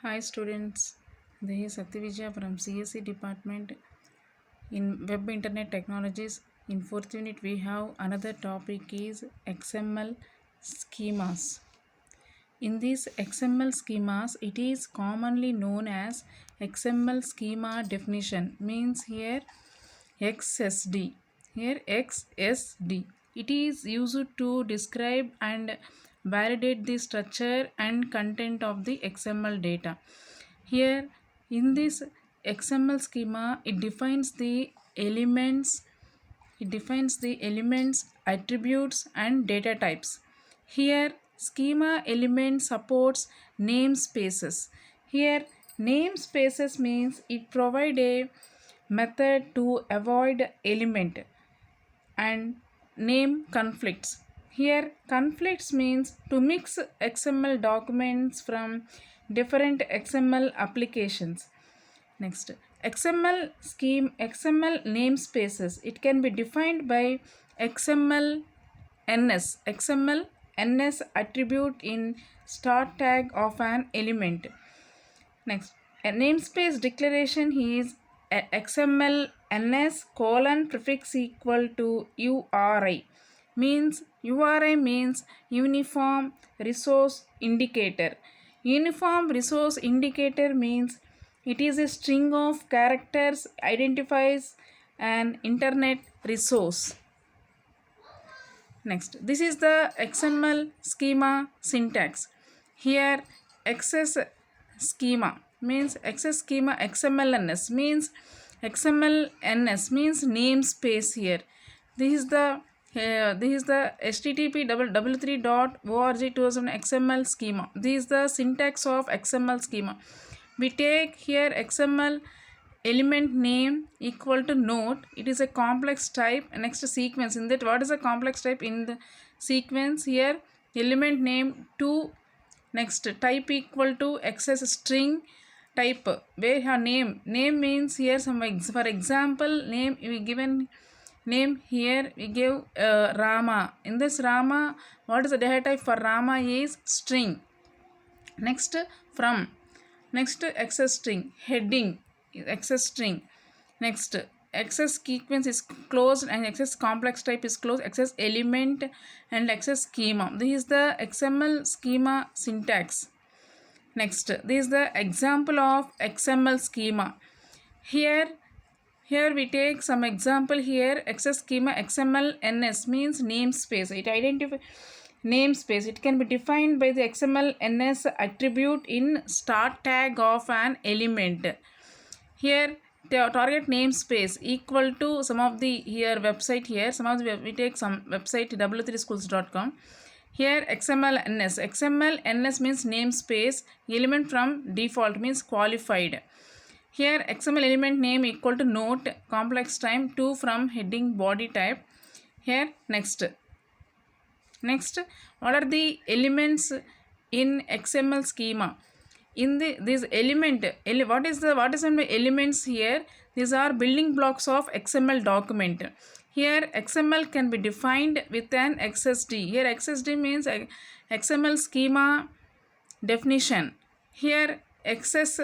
Hi students, this is Satyavijaya from CSE department in Web Internet Technologies. In fourth unit we have another topic is XML schemas. In these XML schemas it is commonly known as XML schema definition, means here XSD. Here XSD. It is used to describe and validate the structure and content of the XML data. Here in this XML schema it defines the elements, attributes and data types. Here schema element supports namespaces. Here namespaces means it provide a method to avoid element and name conflicts. Here conflicts means to mix XML documents from different XML applications. Next, XML namespaces. It can be defined by XML NS attribute in start tag of an element. Next, a namespace declaration is XML NS colon prefix equal to URI. URI means uniform resource indicator. Uniform resource indicator means it is a string of characters identifies an internet resource. Next, this is the XML schema syntax. Here access schema means access schema XMLNS means XMLNS means namespace. Here this is the http://org to an XML schema. This is the syntax of XML schema. We take here XML element name equal to note. It is a complex type. Next sequence. In that, what is a complex type? In the sequence here element name to next type equal to access string type where her name means here some for example name we given name here we give Rama. In this Rama, what is the data type for Rama is string. Next from next access string heading access string. Next access sequence is closed and access complex type is closed, access element and access schema. This is the XML schema syntax. Next, this is the example of XML schema. Here we take some example. Here access schema XMLNS means namespace. It identifies namespace. It can be defined by the XMLNS attribute in start tag of an element. Here the target namespace equal to some of the here website. Here some of the we take some website w3schools.com. Here XMLNS means namespace element from default means qualified. Here XML element name equal to note complex type 2 from heading body type. Here next what are the elements in XML schema? In this element what is the elements here? These are building blocks of XML document. Here XML can be defined with an XSD. Here XSD means XML schema definition. Here access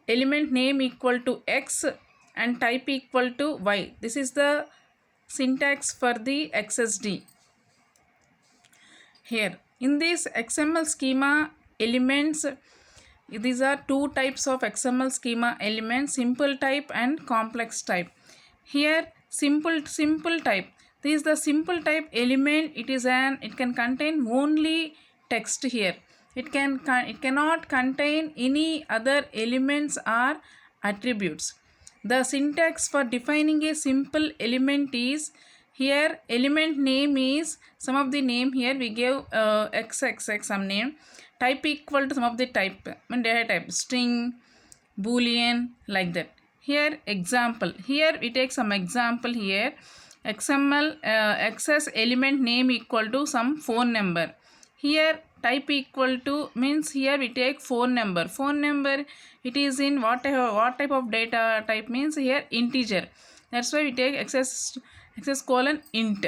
element name equal to X and type equal to Y. This is the syntax for the XSD. Here in this XML schema elements, these are two types of XML schema elements, simple type and complex type. Here simple type, this is the simple type element. It can contain only text. Here it cannot contain any other elements or attributes. The syntax for defining a simple element is here element name is some of the name. Here we give xxx some name, type equal to some of the type and data type string, boolean, like that. Here example, here we take some example. Here XML access element name equal to some phone number. Here type equal to means here we take phone number. It is in what type of data type means here integer. That's why we take access colon int,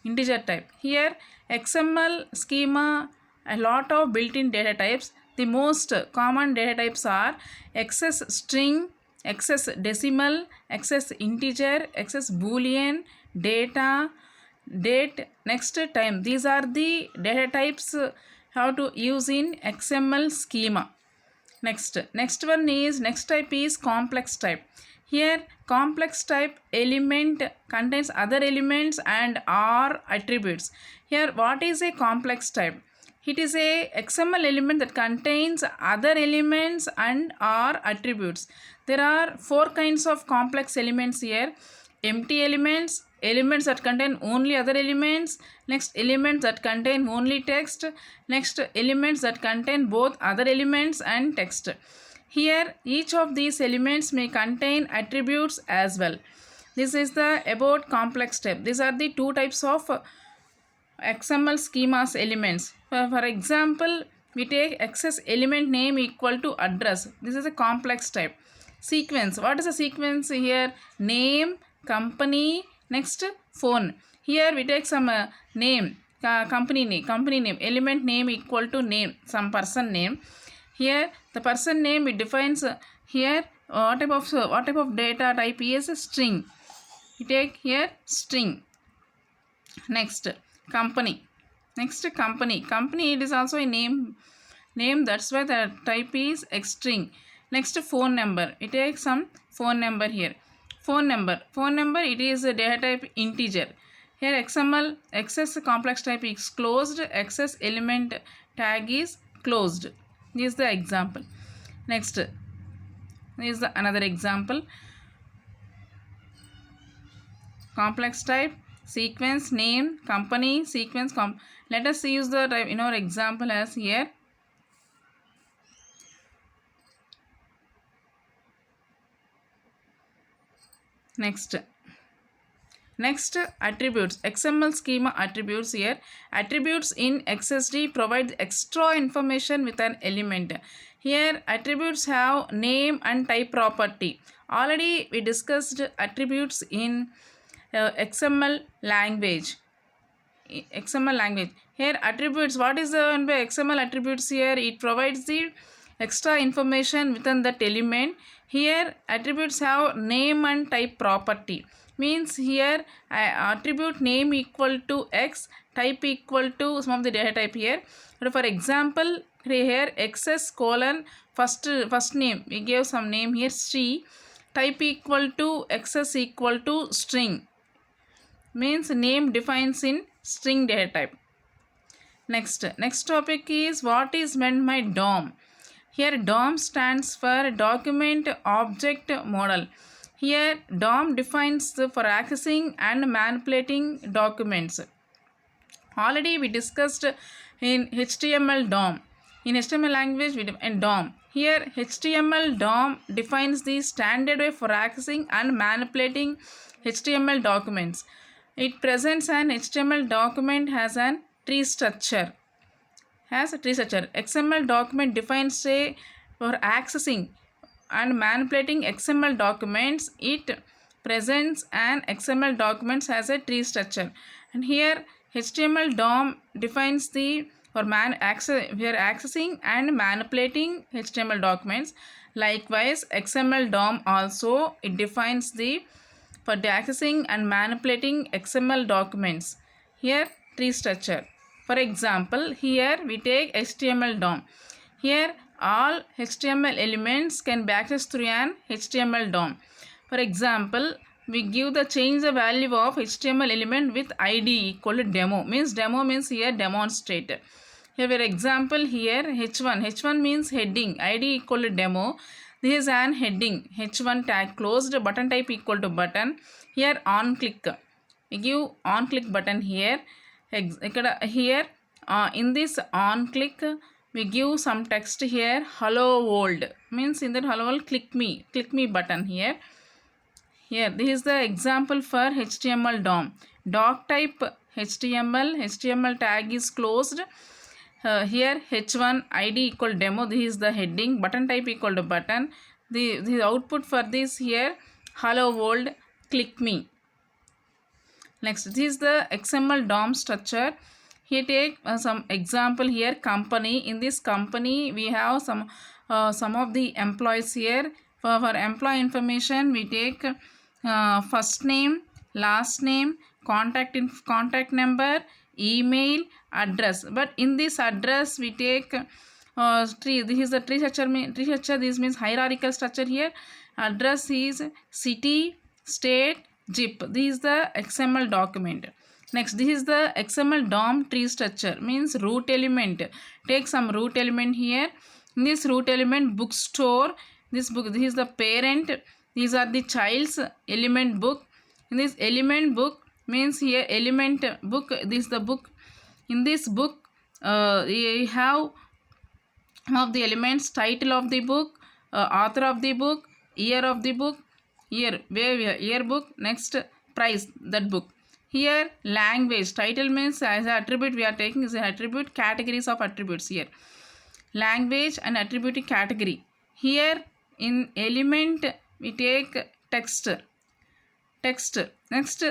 integer type. Here XML schema a lot of built-in data types. The most common data types are access string, access decimal, access integer, access boolean, data, date, next time. These are the data types how to use in XML schema. Next type is complex type. Here complex type element contains other elements and or attributes. Here what is a complex type? It is a XML element that contains other elements and or attributes. There are four kinds of complex elements here. Empty elements, elements that contain only other elements, next elements that contain only text, next elements that contain both other elements and text. Here each of these elements may contain attributes as well. This is the about complex type. These are the two types of XML schemas elements. For example, we take access element name equal to address. This is a complex type. Sequence. What is a sequence here? Name, company, next phone. Here we take some name, company name, element name equal to name, some person name. Here the person name it defines here what type of data type is string. We take here string. Next company. Company it is also a name, that's why the type is string. Next phone number. We take some phone number here. Phone number it is a data type integer. Here XML access complex type is closed, access element tag is closed. This is the example. Next, this is the another example. Complex type, sequence, name, company, sequence. Let us use the type in our example as here. Next attributes. XML schema attributes. Here attributes in XSD provides extra information with an element. Here attributes have name and type property. Already we discussed attributes in XML language. Here attributes, what is the XML attributes? Here it provides the extra information within that element. Here attributes have name and type property. Means here attribute name equal to x, type equal to some of the data type here. For example, here xs colon first name, we gave some name here Sri, type equal to xs equal to string. Means name defines in string data type. Next topic is what is meant by DOM. Here DOM stands for document object model. Here DOM defines for accessing and manipulating documents. Already we discussed in HTML DOM. In HTML language we define DOM. Here HTML DOM defines the standard way for accessing and manipulating HTML documents. It presents an HTML document has a tree structure. XML document defines say for accessing and manipulating XML documents. It presents an XML documents as a tree structure. And here HTML DOM defines the we are accessing and manipulating HTML documents. Likewise XML DOM also it defines the for the accessing and manipulating XML documents. Here tree structure. For example, here we take HTML DOM. Here all HTML elements can be accessed through an HTML DOM. For example, we give the change the value of HTML element with ID equal to demo. Demo means here demonstrate. Here for example here H1 means heading, ID equal to demo. This is an heading, H1 tag closed, button type equal to button. Here on click, we give on click button here. Here in this on click we give some text here, hello world. Means in that hello world click me button here. Here this is the example for HTML DOM. Doc type HTML tag is closed. Here H1 ID equal demo, this is the heading, button type equal to button. The output for this here, hello world, click me. Next, this is the XML DOM structure. Here take some example here, company. In this company we have some of the employees here. For employee information we take first name, last name, contact number, email, address. But in this address we take tree. This is the tree structure. This means hierarchical structure here. Address is city, state, zip. This is the XML document. Next, this is the XML DOM tree structure, means root element. Take some root element here. In this root element, bookstore. This is the parent. These are the child's element book. In this element book means here element book. This is the book. In this book, you have of the elements: title of the book, author of the book, year of the book, year book. Next, price that book. Here language, title means as an attribute we are taking is an attribute, categories of attributes here. Language and attribute category. Here in element we take text. Next,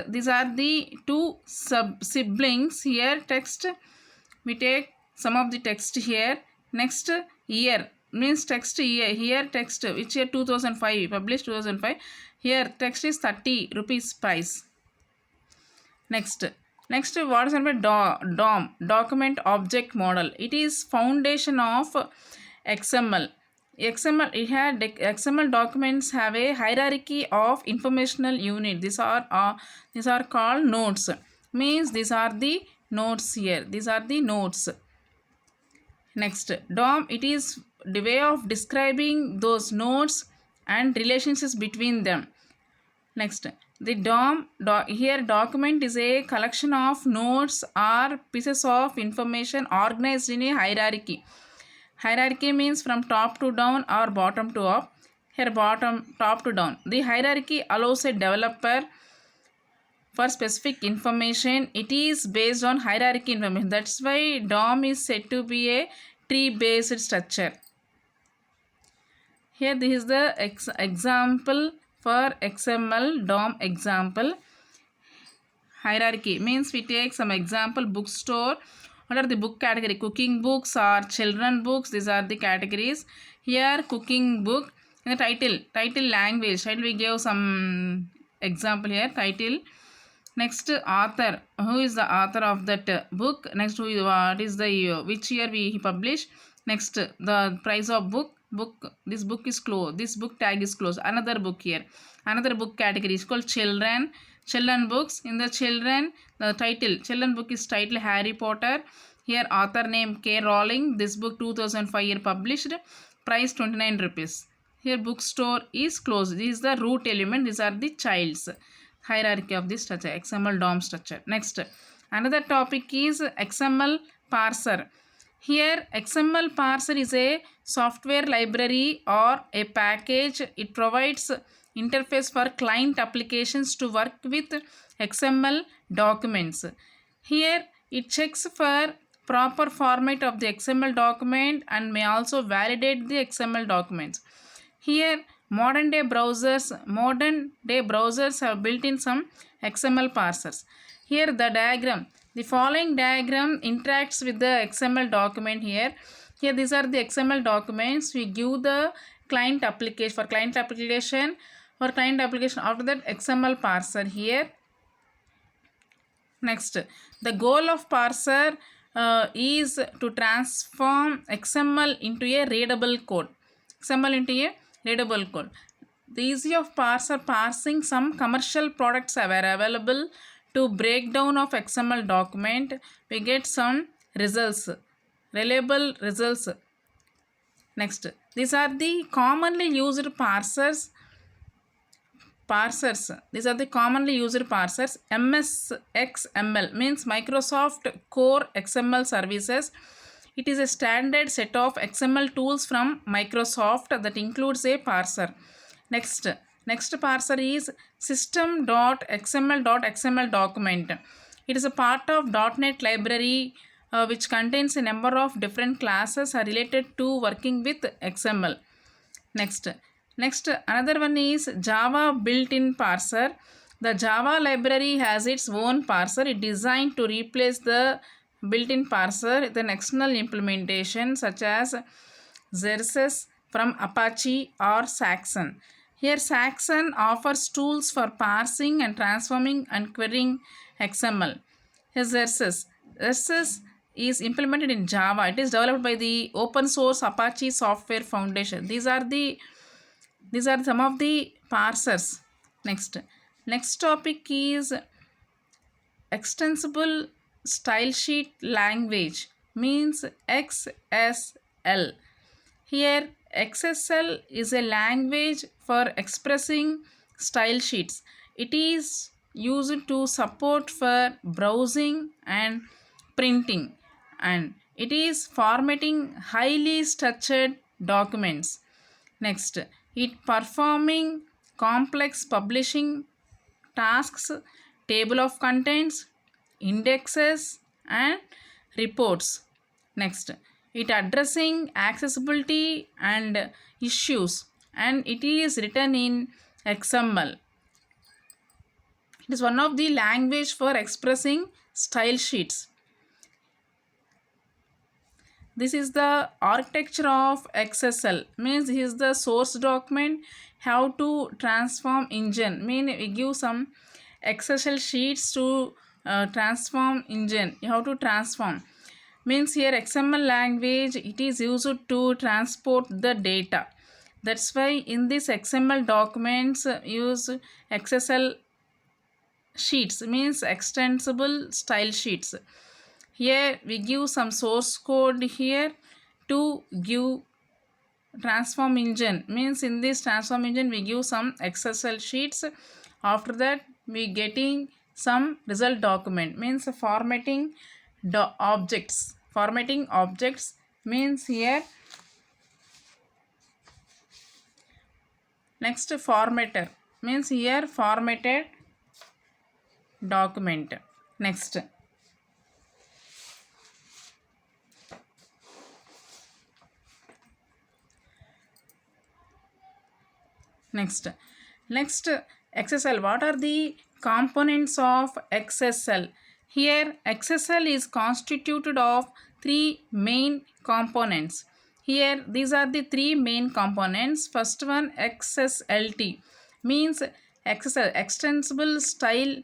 these are the two siblings here. Text, we take some of the text here. Next, year means text year. Here text, which year? 2005, published 2005. Here text is 30 rupees price. Next, what is meant by DOM, document object model? It is foundation of XML. XML documents have a hierarchy of informational unit. These are called nodes. Means these are the nodes here. These are the nodes. Next, DOM, it is the way of describing those nodes and relationships between them. Next, the DOM, here document is a collection of nodes or pieces of information organized in a hierarchy. Hierarchy means from top to down or bottom to up. Here top to down. The hierarchy allows a developer for specific information. It is based on hierarchy information. That's why DOM is said to be a tree-based structure. Here this is the example for XML DOM example. Hierarchy means we take some example bookstore. What are the book category? Cooking books or children books. These are the categories. Here cooking book. In the title language. Title we gave some example here. Title. Next, author. Who is the author of that book? Next, what is the which year we publish? Next, the price of book. This book is closed. This book tag is closed. Another book here. Another book category is called children books. In the children, the title. Children book is title Harry Potter. Here author name K. Rowling. This book 2005 year published. Price 29 rupees. Here bookstore is closed. This is the root element. These are the childs. Hierarchy of this structure, XML DOM structure. Next, another topic is XML parser. Here XML parser is a software library or a package. It provides interface for client applications to work with XML documents. Here it checks for proper format of the XML document and may also validate the XML documents. Here modern day browsers have built in some XML parsers. Here the diagram, the following diagram interacts with the XML document here. Here these are the XML documents. We give the client application for client application. After that XML parser here. Next, the goal of parser is to transform XML into a readable code. The ease of parsing some commercial products are available. To breakdown of XML document, we get some results, reliable results. Next, these are the commonly used parsers. These are the commonly used parsers. MSXML means Microsoft Core XML Services. It is a standard set of XML tools from Microsoft that includes a parser. Next parser is system.xml.xml document. It is a part of .NET library which contains a number of different classes are related to working with XML. Next, another one is Java built-in parser. The Java library has its own parser. It is designed to replace the built-in parser, then external implementation such as Xerxes from Apache or Saxon. Here Saxon offers tools for parsing and transforming and querying XML. Here Xerxes is implemented in Java. It is developed by the open source Apache Software Foundation. These are some of the parsers. Next topic is extensible style sheet language, means XSL. Here XSL is a language for expressing style sheets. It is used to support for browsing and printing, and it is formatting highly structured documents. Next, it performing complex publishing tasks, table of contents, indexes and reports. Next, it addressing accessibility and issues, and it is written in XML. It is one of the language for expressing style sheets. This is the architecture of XSL, means this is the source document. How to transform engine, mean we give some XSL sheets to transform engine. How to transform, means here XML language, it is used to transport the data. That's why in this XML documents use XSL sheets, means extensible style sheets. Here we give some source code here to give transform engine, means in this transform engine we give some XSL sheets. After that we getting some result document, means formatting objects. Formatting objects means here next formatter, means here formatted document. Next XSL. What are the components of XSL? Here XSL is constituted of three main components. Here these are the three main components. First one, XSLT, means XSL, extensible style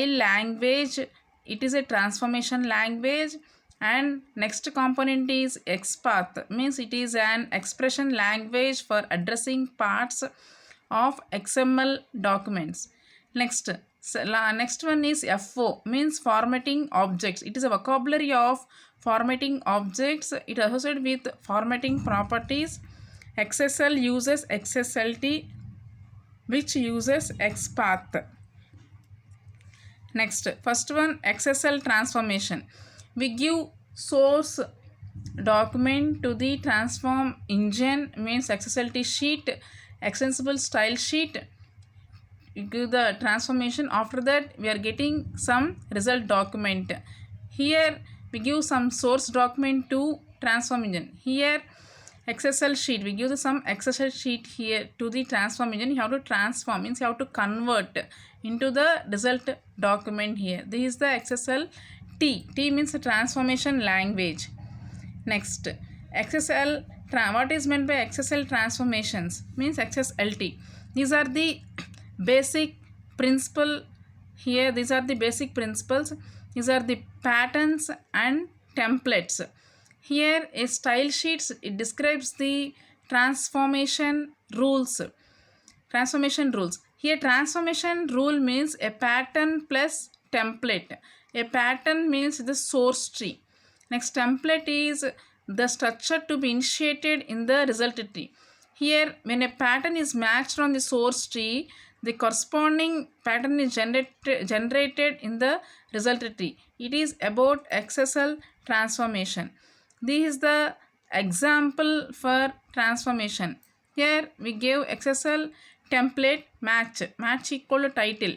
language. It is a transformation language. And next component is XPath, means it is an expression language for addressing parts of XML documents. Next one is FO, means formatting objects. It is a vocabulary of formatting objects. It is associated with formatting properties. XSL uses XSLT, which uses XPath. Next, first one, XSL transformation. We give source document to the transform engine, means XSLT sheet, extensible style sheet. You give the transformation. After that we are getting some result document. Here we give some source document to transform engine. Here XSL sheet, we give some XSL sheet here to the transform engine. You have to transform, means you have to convert into the result document. Here this is the XSL T means the transformation language. Next, XSL, what is meant by XSL transformations, means XSLT. These are the basic principle. Here these are the basic principles. These are the patterns and templates. Here a style sheets, it describes the transformation rules. Here transformation rule means a pattern plus template. A pattern means the source tree. Next, template is the structure to be initiated in the result tree. Here when a pattern is matched on the source tree, the corresponding pattern is generated in the result tree. It is about XSL transformation. This is the example for transformation. Here we give XSL template match equal to title.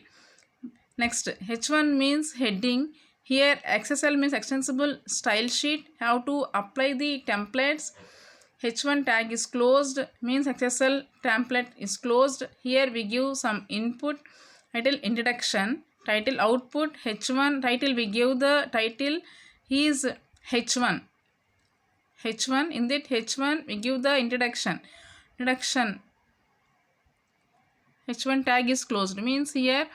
Next, H1 means heading. Here XSL means extensible style sheet. How to apply the templates. H1 tag is closed, means XSL template is closed. Here we give some input title introduction. title output h1 title, we give the title is h1. In that h1 we give the introduction. H1 tag is closed, means here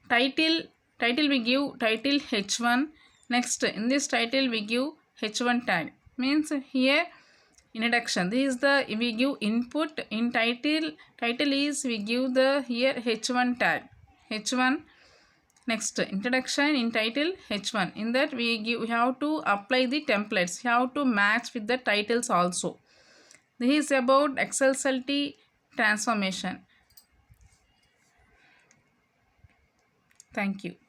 title we give title h1. Next in this title we give h1 tag, means here introduction. This is the we give input in title is we give the here h1 tag h1. Next introduction in title h1. In that we have to apply the templates, we have to match with the titles also. This is about XLCLT transformation. Thank you.